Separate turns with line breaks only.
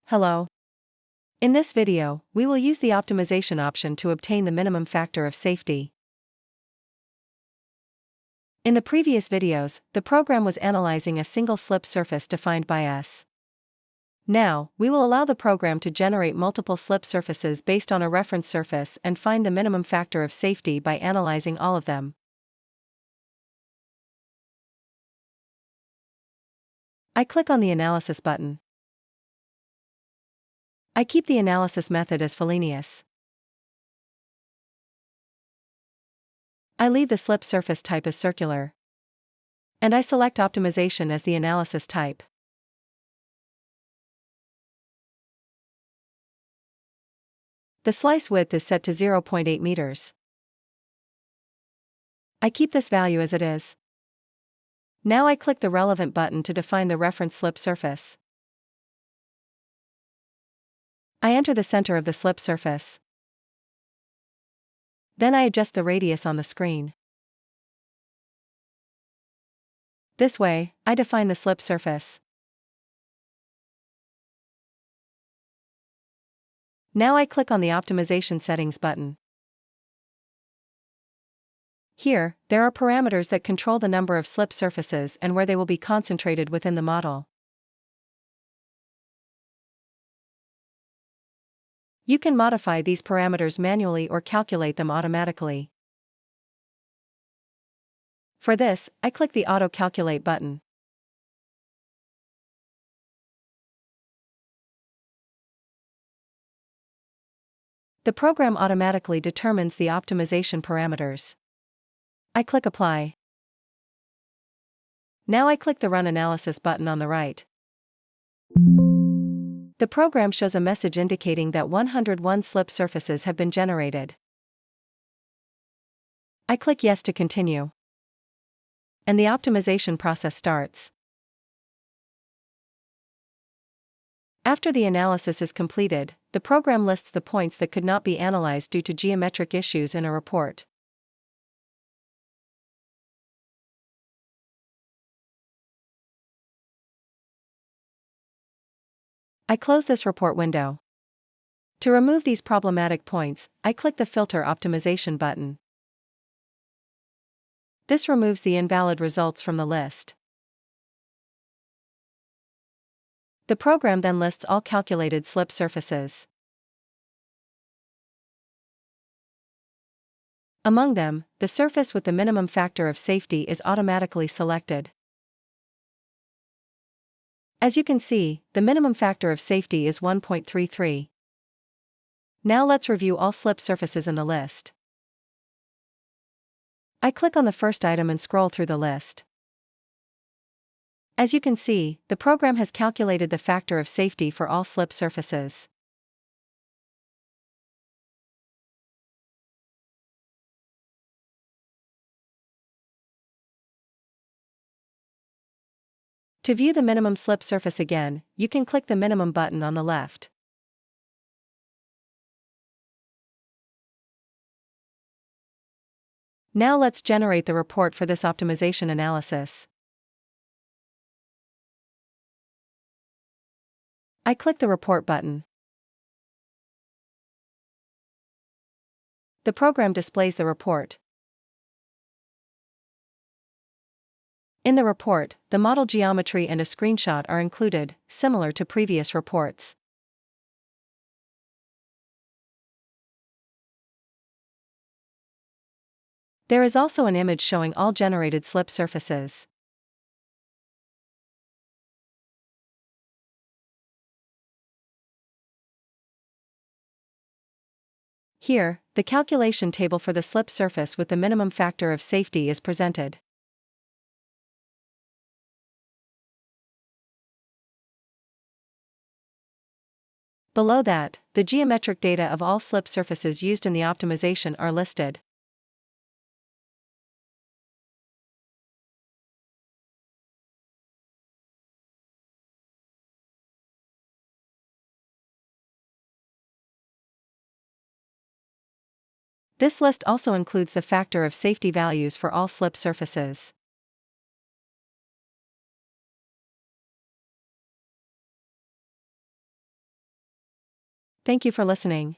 Hello. In this video, we will use the optimization option to obtain the minimum factor of safety. In the previous videos, the program was analyzing a single slip surface defined by S. Now, we will allow the program to generate multiple slip surfaces based on a reference surface and find the minimum factor of safety by analyzing all of them. I click on the Analysis button. I keep the analysis method as Fellenius. I leave the slip surface type as circular. And I select optimization as the analysis type. The slice width is set to 0.8 meters. I keep this value as it is. Now I click the relevant button to define the reference slip surface. I enter the center of the slip surface. Then I adjust the radius on the screen. This way, I define the slip surface. Now I click on the Optimization Settings button. Here, there are parameters that control the number of slip surfaces and where they will be concentrated within the model. You can modify these parameters manually or calculate them automatically. For this, I click the Auto Calculate button. The program automatically determines the optimization parameters. I click Apply. Now I click the Run Analysis button on the right. The program shows a message indicating that 101 slip surfaces have been generated. I click Yes to continue. And the optimization process starts. After the analysis is completed, the program lists the points that could not be analyzed due to geometric issues in a report. I close this report window. To remove these problematic points, I click the Filter Optimization button. This removes the invalid results from the list. The program then lists all calculated slip surfaces. Among them, the surface with the minimum factor of safety is automatically selected. As you can see, the minimum factor of safety is 1.33. Now let's review all slip surfaces in the list. I click on the first item and scroll through the list. As you can see, the program has calculated the factor of safety for all slip surfaces. To view the minimum slip surface again, you can click the Minimum button on the left. Now let's generate the report for this optimization analysis. I click the Report button. The program displays the report. In the report, the model geometry and a screenshot are included, similar to previous reports. There is also an image showing all generated slip surfaces. Here, the calculation table for the slip surface with the minimum factor of safety is presented. Below that, the geometric data of all slip surfaces used in the optimization are listed. This list also includes the factor of safety values for all slip surfaces. Thank you for listening.